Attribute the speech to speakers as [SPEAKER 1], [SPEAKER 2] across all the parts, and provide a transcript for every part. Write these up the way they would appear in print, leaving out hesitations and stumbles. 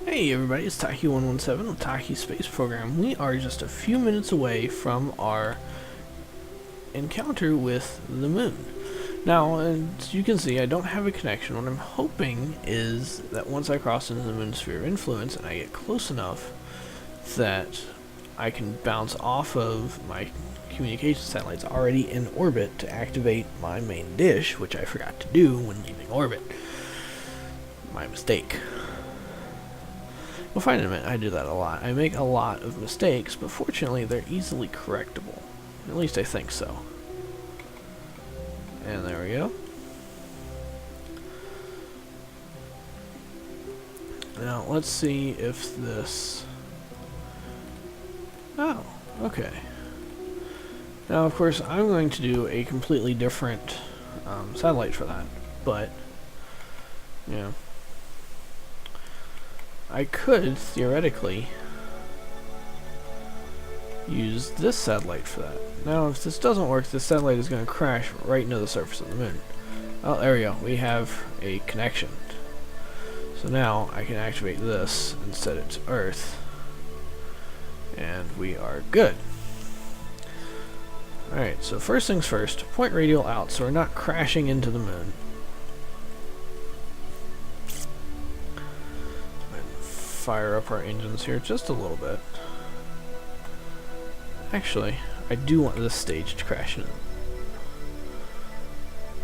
[SPEAKER 1] Hey everybody, it's Taki 117 with Taki Space Program. We are just a few minutes away from our encounter with the moon. Now, as you can see, I don't have a connection. What I'm hoping is that once I cross into the moon's sphere of influence and I get close enough that I can bounce off of my communication satellites already in orbit to activate my main dish, which I forgot to do when leaving orbit. My mistake. We'll find in a minute. I do that a lot. I make a lot of mistakes, but fortunately they're easily correctable. At least I think so. And there we go. Now let's see if this... Oh, okay. Now of course I'm going to do a completely different satellite for that, but yeah. I could, theoretically, use this satellite for that. Now, if this doesn't work, this satellite is going to crash right into the surface of the moon. Oh, there we go. We have a connection. So now, I can activate this and set it to Earth. And we are good. Alright, so first things first, point radial out so we're not crashing into the moon. Fire up our engines here just a little bit. Actually, I do want this stage to crash in.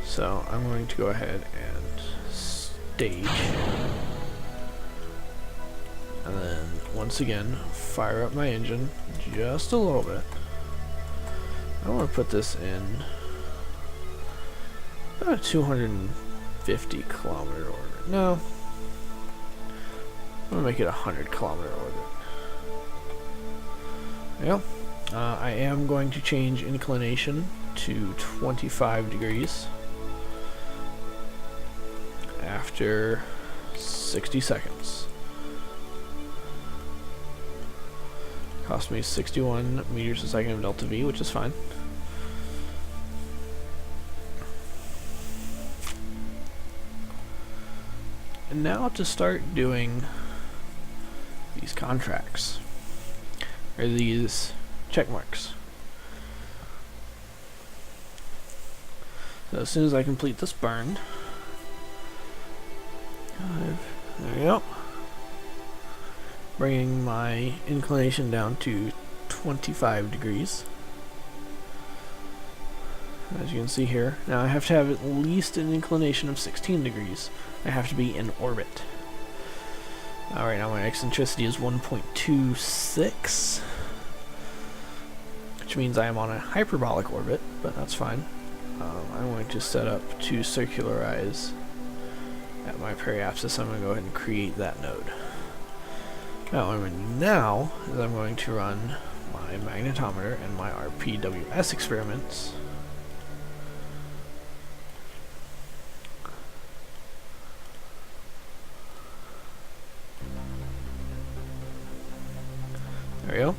[SPEAKER 1] So I'm going to go ahead and stage. And then once again, fire up my engine just a little bit. I want to put this in about a 250 kilometer orbit. No. I'm going to make it a 100 kilometer orbit. Well, I am going to change inclination to 25 degrees after 60 seconds. Cost me 61 meters a second of delta V, which is fine. And now to start doing these contracts, or these check marks. So as soon as I complete this burn, there we go, bringing my inclination down to 25 degrees. As you can see here, now I have to have at least an inclination of 16 degrees. I have to be in orbit. Alright, now my eccentricity is 1.26, which means I am on a hyperbolic orbit, but that's fine. I'm going to set up to circularize at my periapsis. I'm going to go ahead and create that node. Now, what I'm going to do now is I'm going to run my magnetometer and my RPWS experiments. There we go.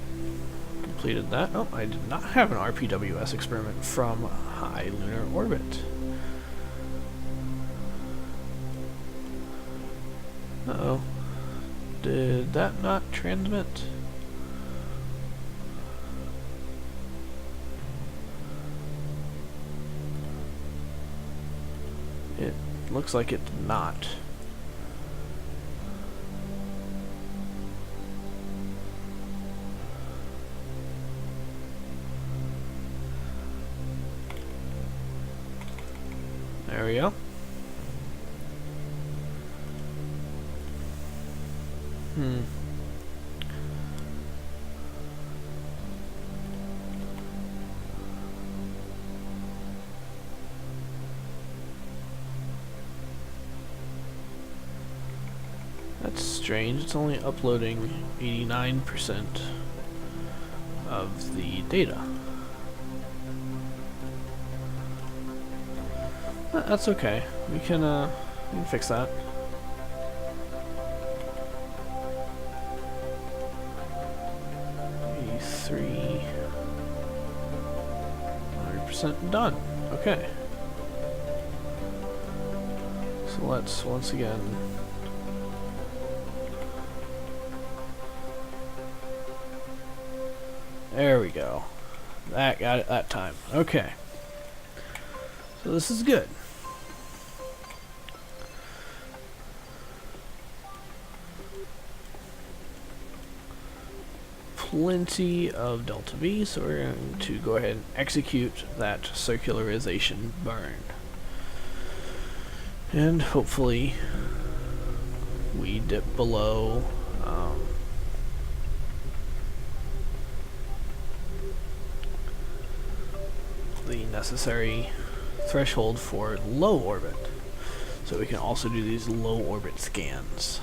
[SPEAKER 1] Completed that. Oh, I did not have an RPWS experiment from high lunar orbit. Uh-oh. Did that not transmit? It looks like it did not. There we go. That's strange. It's only uploading 89% of the data. That's okay. We can fix that. E3 100% done. Okay. So let's once again There we go. That got it that time. Okay. So this is good. Plenty of delta V, so we're going to go ahead and execute that circularization burn. And hopefully we dip below the necessary threshold for low orbit, so we can also do these low orbit scans.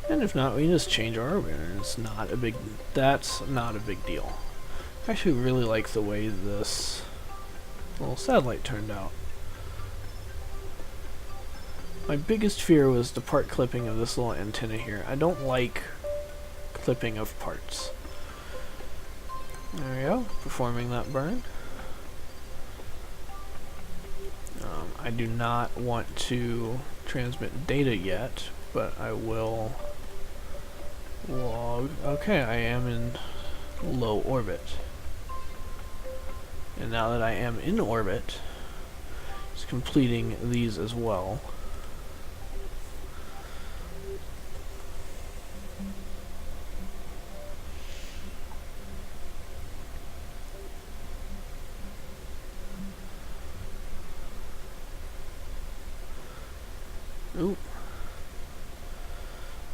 [SPEAKER 1] And if not, we can just change our orbit, and that's not a big deal. I actually really like the way this little satellite turned out. My biggest fear was the part clipping of this little antenna here. I don't like clipping of parts. There we go, performing that burn. I do not want to transmit data yet, but I will log. Okay, I am in low orbit. And now that I am in orbit, just completing these as well. Ooh.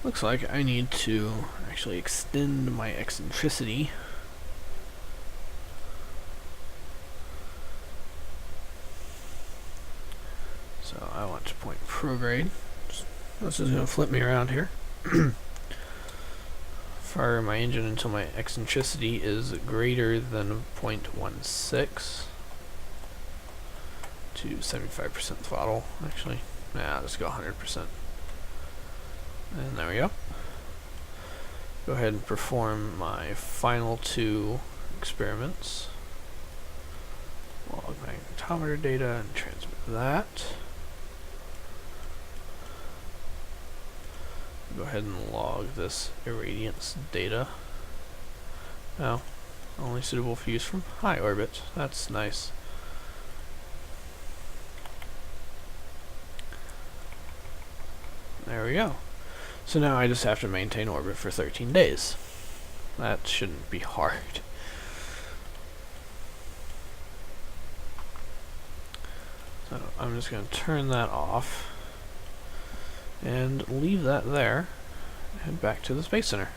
[SPEAKER 1] Looks like I need to actually extend my eccentricity. So I want to point prograde. This is going to flip me around here. Fire my engine until my eccentricity is greater than 0.16 to 75% throttle. Actually, nah, let's go 100%. And there we go. Go ahead and perform my final two experiments. Log magnetometer data and transmit that. Go ahead and log this irradiance data. Now, only suitable for use from high orbit. That's nice. There we go. So now I just have to maintain orbit for 13 days. That shouldn't be hard. So I'm just going to turn that off and leave that there. Head back to the Space Center.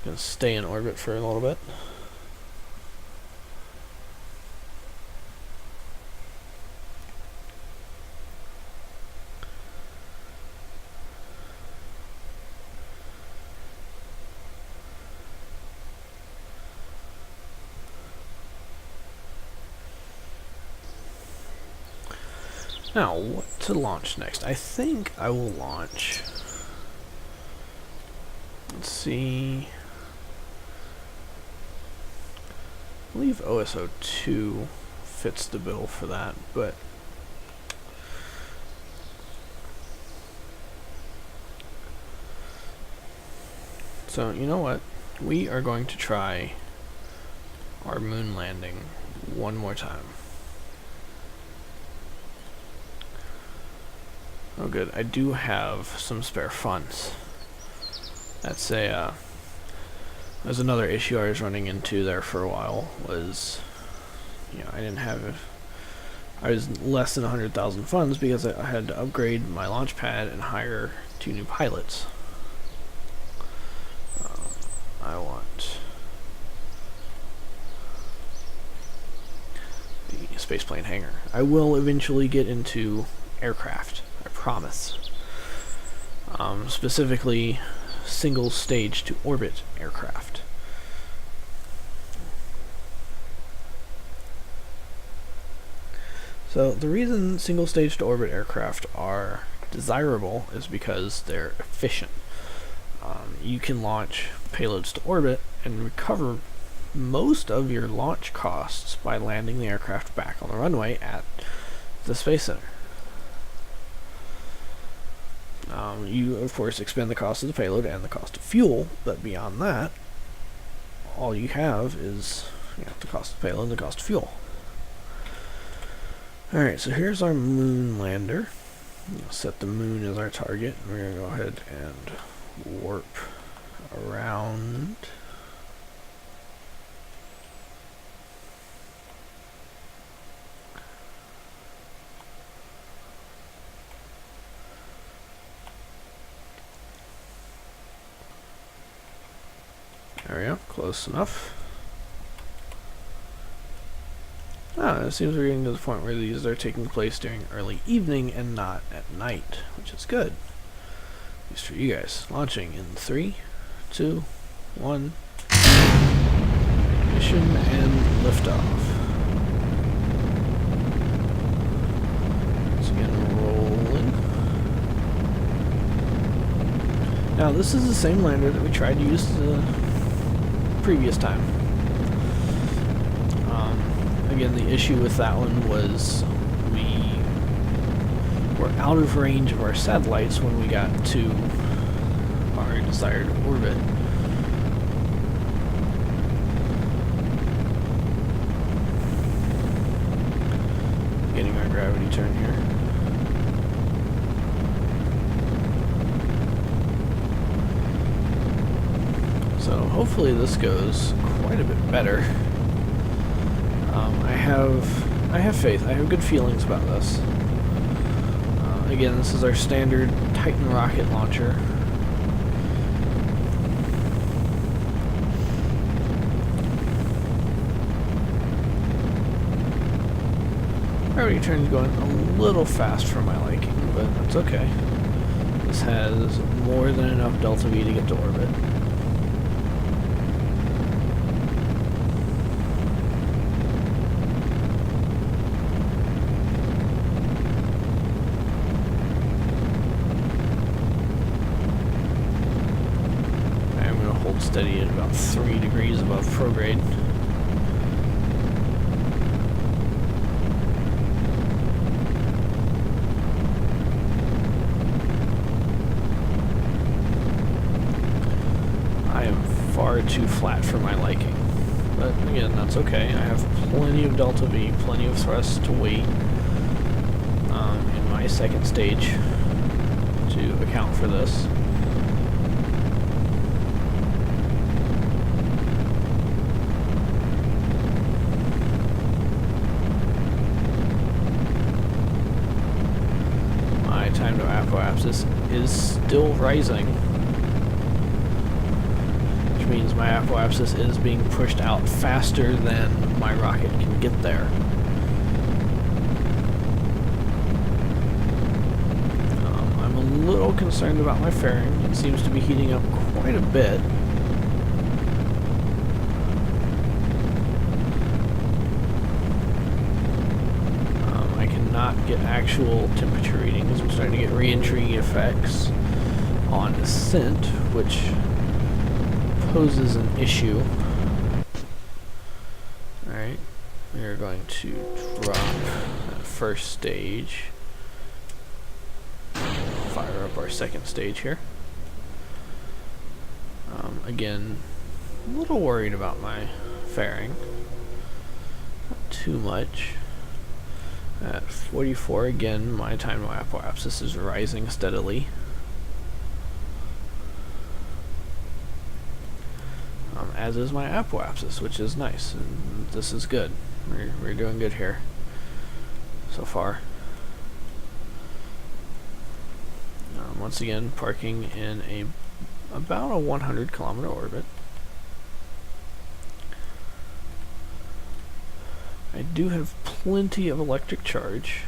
[SPEAKER 1] Going to stay in orbit for a little bit. Now, what to launch next? I think I will launch... Let's see... I believe OSO2 fits the bill for that, but... So, you know what? We are going to try our moon landing one more time. Oh good, I do have some spare funds. That's a, there's another issue I was running into there for a while, was, you know, I was less than 100,000 funds because I had to upgrade my launch pad and hire 2 new pilots. I want the spaceplane hangar. I will eventually get into aircraft, I promise. Specifically, single stage to orbit aircraft. So the reason single stage to orbit aircraft are desirable is because they're efficient. You can launch payloads to orbit and recover most of your launch costs by landing the aircraft back on the runway at the Space Center. You, of course, expend the cost of the payload and the cost of fuel, but beyond that, all you have is the cost of payload and the cost of fuel. Alright, so here's our moon lander. We'll set the moon as our target. We're going to go ahead and warp around. There we go, close enough. It seems we're getting to the point where these are taking place during early evening and not at night, which is good. At least for you guys. Launching in 3, 2, 1. Ignition and liftoff. Once again, rolling. Now, this is the same lander that we tried to use the previous time. Again, the issue with that one was we were out of range of our satellites when we got to our desired orbit. Getting our gravity turn here. So hopefully this goes quite a bit better. I have faith. I have good feelings about this. Again, this is our standard Titan rocket launcher. Gravity turn's going a little fast for my liking, but that's okay. This has more than enough delta V to get to orbit. Steady at about 3 degrees above prograde. I am far too flat for my liking, but again, that's okay. I have plenty of delta V, plenty of thrust to weight in my second stage to account for this. Time to apoapsis is still rising, which means my apoapsis is being pushed out faster than my rocket can get there. I'm a little concerned about my fairing. It seems to be heating up quite a bit. Not get actual temperature readings. I'm starting to get re-entry effects on ascent, which poses an issue. Alright, we are going to drop that first stage. Fire up our second stage here. Again, a little worried about my fairing. Not too much. At 44, again, my time to apoapsis is rising steadily. As is my apoapsis, which is nice, and this is good. We're doing good here so far. Once again, parking in about a 100 kilometer orbit. I do have plenty of electric charge.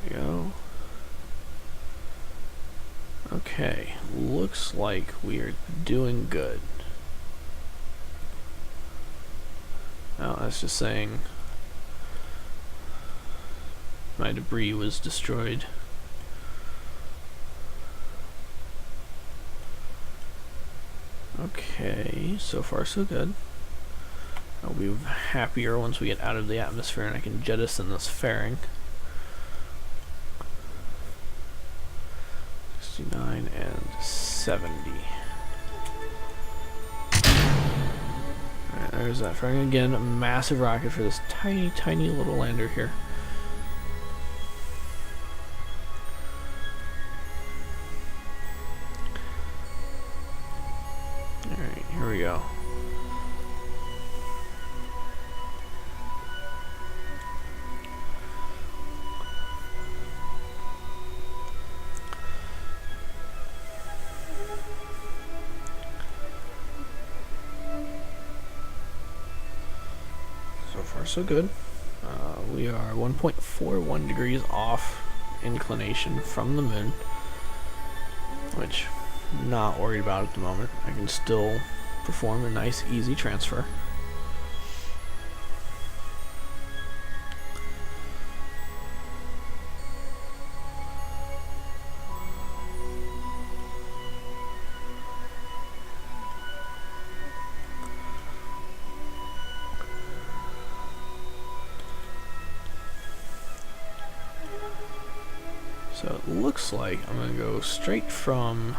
[SPEAKER 1] There we go. Okay, looks like we are doing good. Oh, that's just saying my debris was destroyed. Okay, so far so good. I'll be happier once we get out of the atmosphere and I can jettison this fairing. 69 and 70. Alright, there's that fairing again. A massive rocket for this tiny, tiny little lander here. Alright, here we go. So far so good. We are 1.41 degrees off inclination from the moon, which I'm not worried about at the moment. I can still perform a nice easy transfer. So it looks like I'm going to go straight from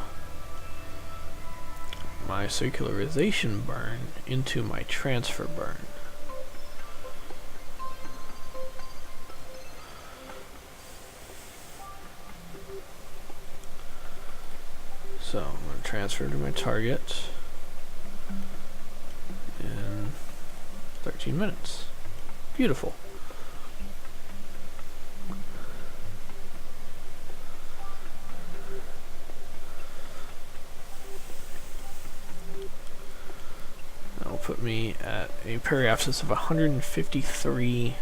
[SPEAKER 1] my circularization burn into my transfer burn. So I'm going to transfer to my target in 13 minutes. Beautiful. That'll put me at a periapsis of 153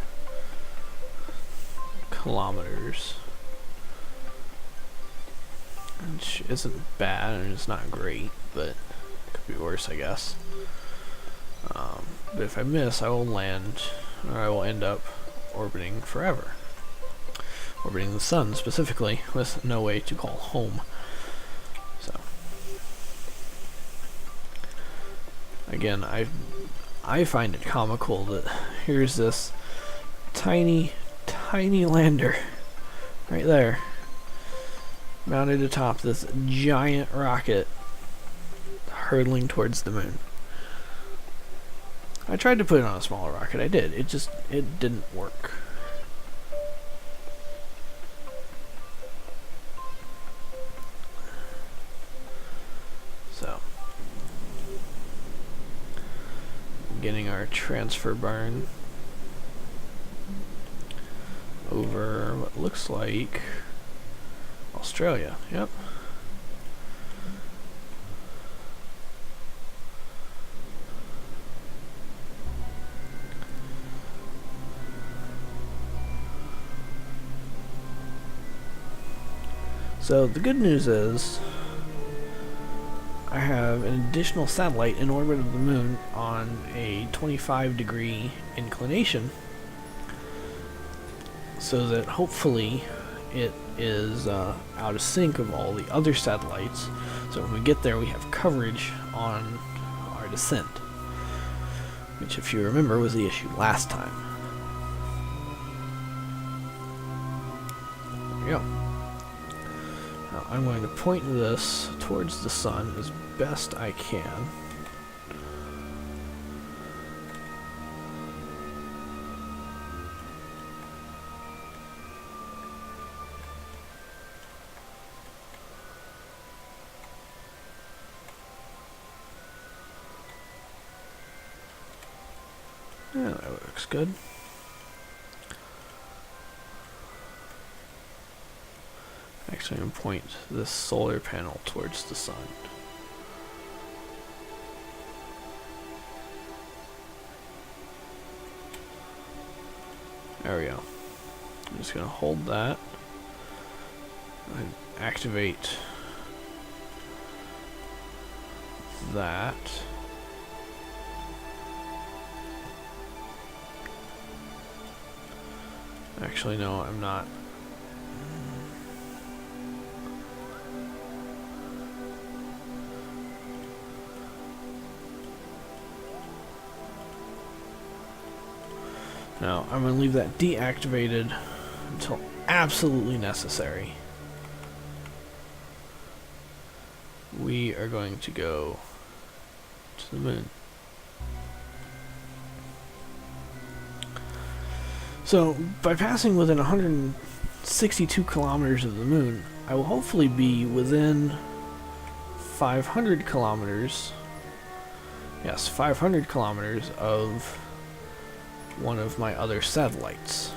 [SPEAKER 1] kilometers. Which isn't bad, and it's not great, but it could be worse, I guess. But if I miss, I will land, or I will end up orbiting forever. Orbiting the sun, specifically, with no way to call home. So, again, I find it comical that here's this tiny, tiny lander right there, mounted atop this giant rocket hurtling towards the moon. I tried to put it on a smaller rocket, I did. It didn't work. So, getting our transfer burn over what looks like Australia. Yep. So the good news is I have an additional satellite in orbit of the moon on a 25-degree inclination, so that hopefully it is out of sync of all the other satellites, so when we get there we have coverage on our descent, which, if you remember, was the issue last time. There we go. Now I'm going to point this towards the sun as best I can. Yeah, that looks good. Actually, I'm going to point this solar panel towards the sun. There we go. I'm just going to hold that and activate that. Actually, no, I'm not. No, I'm going to leave that deactivated until absolutely necessary. We are going to go to the moon. So, by passing within 162 kilometers of the moon, I will hopefully be within 500 kilometers. Yes, 500 kilometers of one of my other satellites.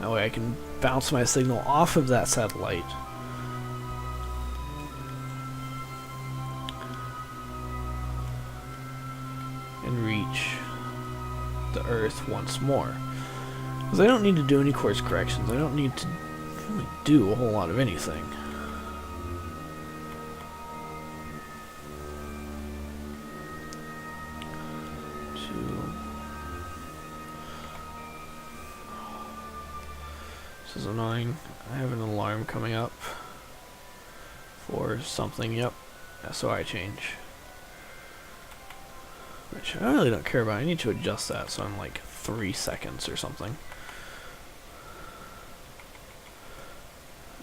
[SPEAKER 1] That way I can bounce my signal off of that satellite and reach the Earth once more. Because I don't need to do any course corrections. I don't need to really do a whole lot of anything. This is annoying. I have an alarm coming up for something. Yep, SOI change. Which I really don't care about. I need to adjust that so I'm like 3 seconds or something.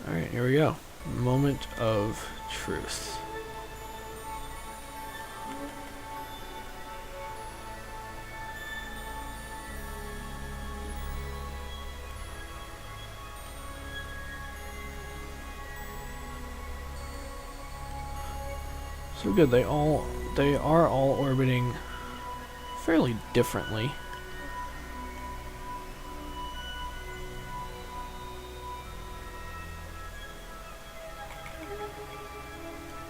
[SPEAKER 1] Alright, here we go. Moment of truth. So good, they are all orbiting fairly differently.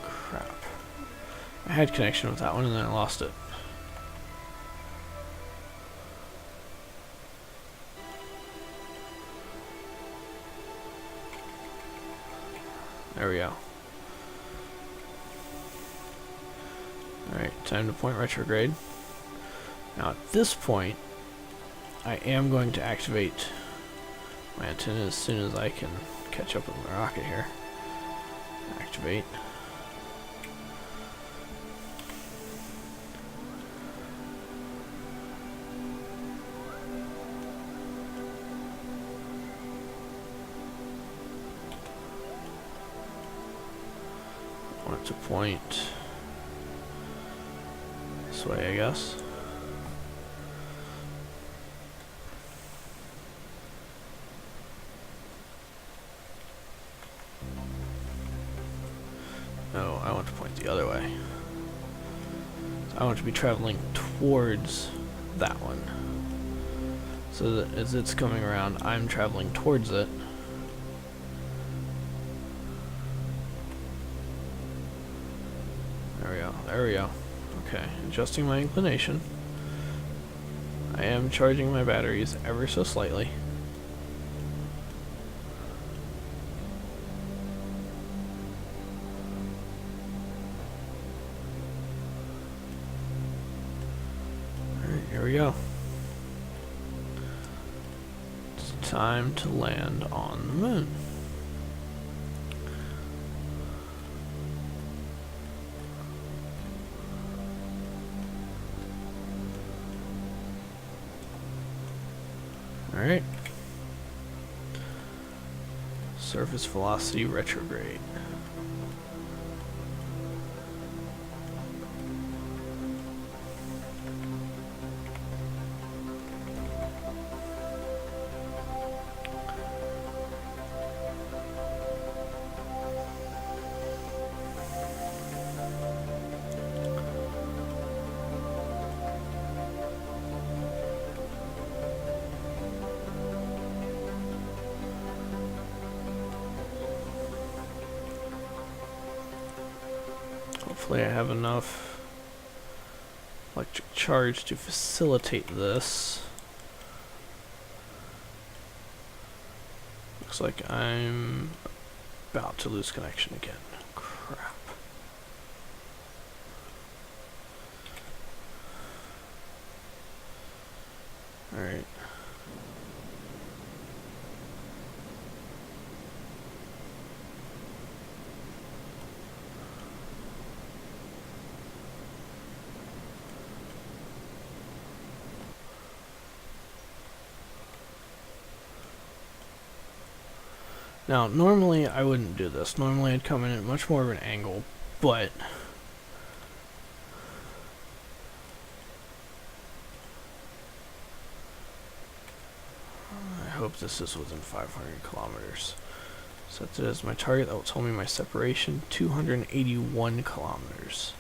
[SPEAKER 1] Crap. I had connection with that one and then I lost it. There we go. Alright, time to point retrograde. Now at this point, I am going to activate my antenna as soon as I can catch up with my rocket here. Activate. I want it to point this way, I guess. No, I want to point the other way. So I want to be traveling towards that one. So that as it's coming around, I'm traveling towards it. There we go, there we go. Okay, adjusting my inclination. I am charging my batteries ever so slightly. Alright, here we go. It's time to land on the moon. Alright. Surface velocity retrograde. Hopefully I have enough electric charge to facilitate this. Looks like I'm about to lose connection again. Crap. Alright. Now, normally I wouldn't do this. Normally I'd come in at much more of an angle, but I hope this is within 500 kilometers. Set it as my target. That will tell me my separation, 281 kilometers.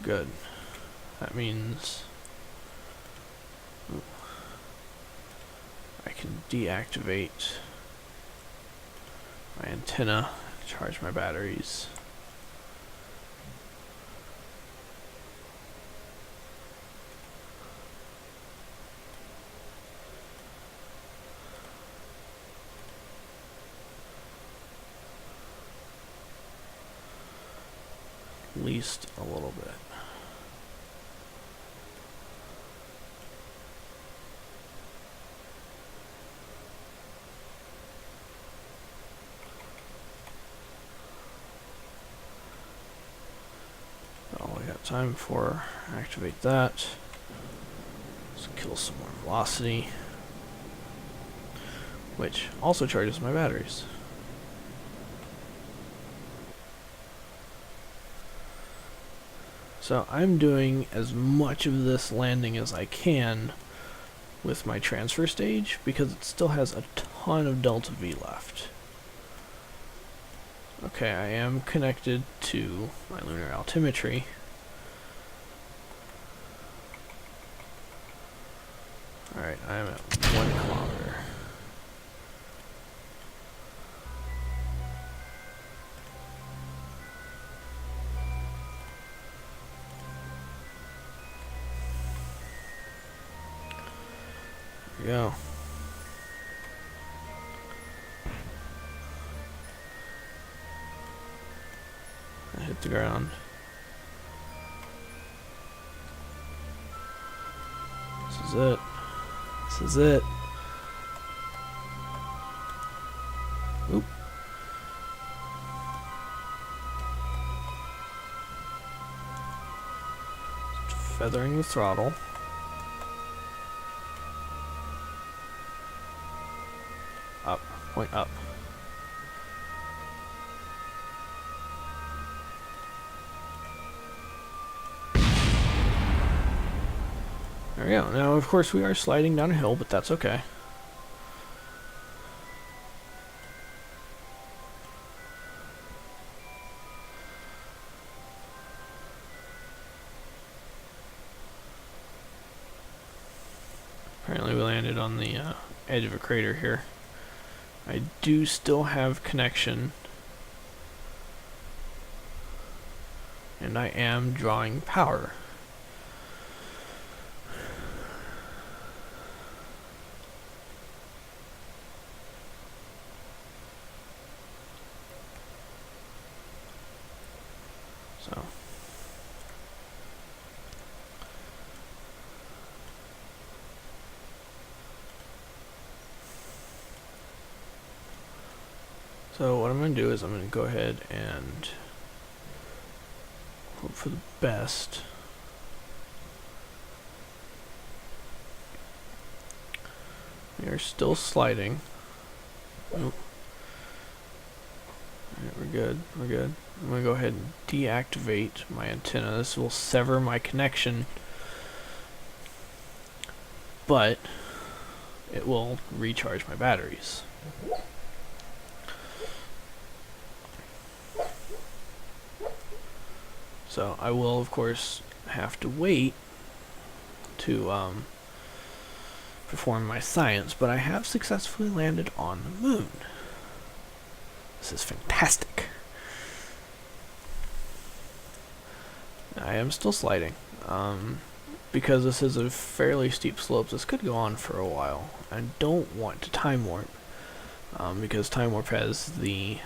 [SPEAKER 1] Good. That means I can deactivate my antenna, charge my batteries. At least a little bit. Oh, we got time for activate that. Let's kill some more velocity, which also charges my batteries. So I'm doing as much of this landing as I can with my transfer stage because it still has a ton of delta V left. Okay, I am connected to my lunar altimetry. Alright, I am at 1 kilometer. There we go. I hit the ground. This is it. This is it. Oop. Feathering the throttle. Up. Point up. There we go. Now, of course, we are sliding down a hill, but that's okay. Apparently we landed on the edge of a crater here. I do still have connection. And I am drawing power. So what I'm going to do is I'm going to go ahead and hope for the best. We are still sliding. Oh. Alright, we're good. We're good. I'm going to go ahead and deactivate my antenna. This will sever my connection, but it will recharge my batteries. So I will, of course, have to wait to perform my science, but I have successfully landed on the moon. This is fantastic. I am still sliding. Because this is a fairly steep slope, this could go on for a while. I don't want to time warp, because time warp has the...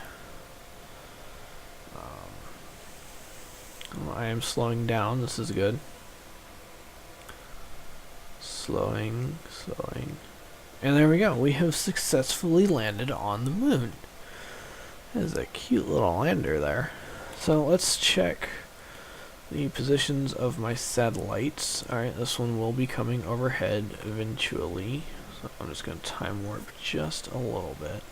[SPEAKER 1] I am slowing down, this is good. Slowing, slowing. And there we go, we have successfully landed on the moon. That is a cute little lander there. So let's check the positions of my satellites. Alright, this one will be coming overhead eventually. So I'm just going to time warp just a little bit.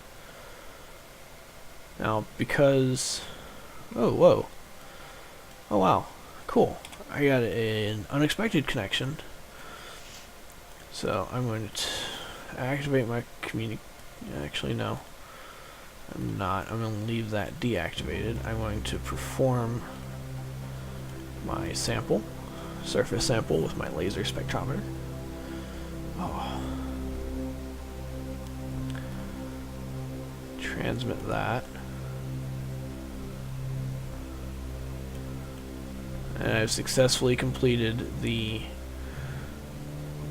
[SPEAKER 1] Now, because... Oh, whoa. Oh, wow. Cool. I got an unexpected connection. So, I'm going to activate my Actually, no. I'm not. I'm going to leave that deactivated. I'm going to perform my sample, surface sample with my laser spectrometer. Oh. Transmit that. And I've successfully completed the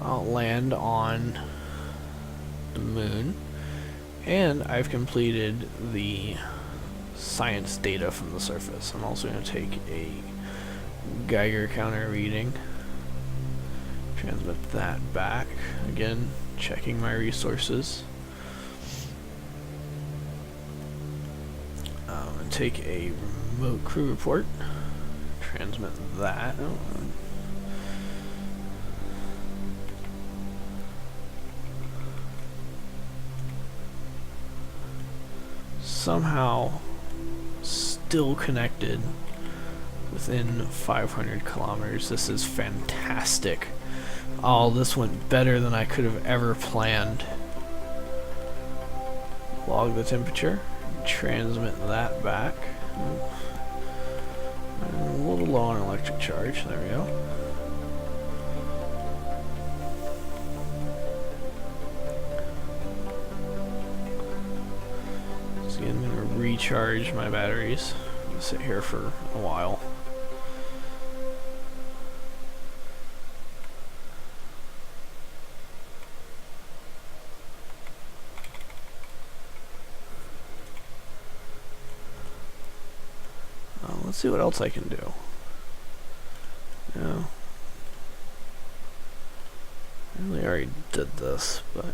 [SPEAKER 1] land on the moon, and I've completed the science data from the surface. I'm also going to take a Geiger counter reading, transmit that back, again checking my resources, and take a remote crew report, transmit that. Somehow still connected within 500 kilometers. This is fantastic. Oh, this went better than I could have ever planned. Log the temperature, transmit that back. A little low on electric charge, there we go. So again, I'm going to recharge my batteries. I'll sit here for a while. Let's see what else I can do. No. I really already did this, but...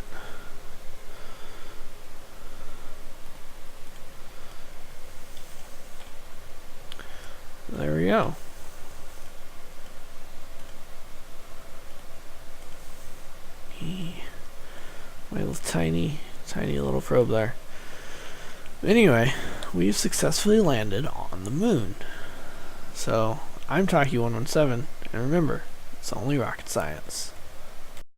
[SPEAKER 1] There we go. My little tiny little probe there. Anyway, we've successfully landed on the moon. So, I'm Taki 117, and remember, it's only rocket science.